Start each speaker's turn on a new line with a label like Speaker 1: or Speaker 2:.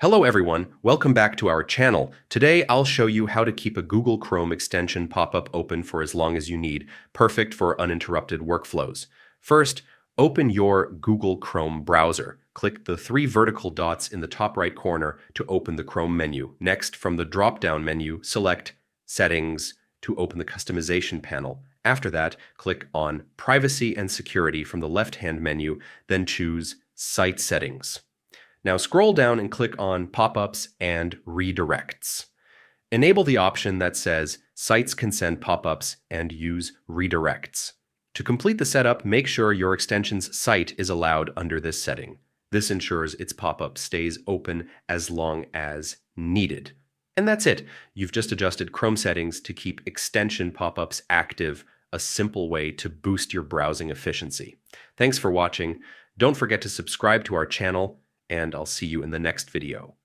Speaker 1: Hello everyone, welcome back to our channel. Today I'll show you how to keep a Google Chrome extension pop-up open for as long as you need, perfect for uninterrupted workflows. First, open your Google Chrome browser. Click the three vertical dots in the top right corner to open the Chrome menu. Next, from the drop-down menu, select Settings to open the customization panel. After that, click on Privacy and Security from the left-hand menu, then choose Site Settings. Now scroll down and click on Pop-ups and Redirects. Enable the option that says Sites can send pop-ups and use redirects. To complete the setup, make sure your extension's site is allowed under this setting. This ensures its pop-up stays open as long as needed. And that's it. You've just adjusted Chrome settings to keep extension pop-ups active, a simple way to boost your browsing efficiency. Thanks for watching. Don't forget to subscribe to our channel, and I'll see you in the next video.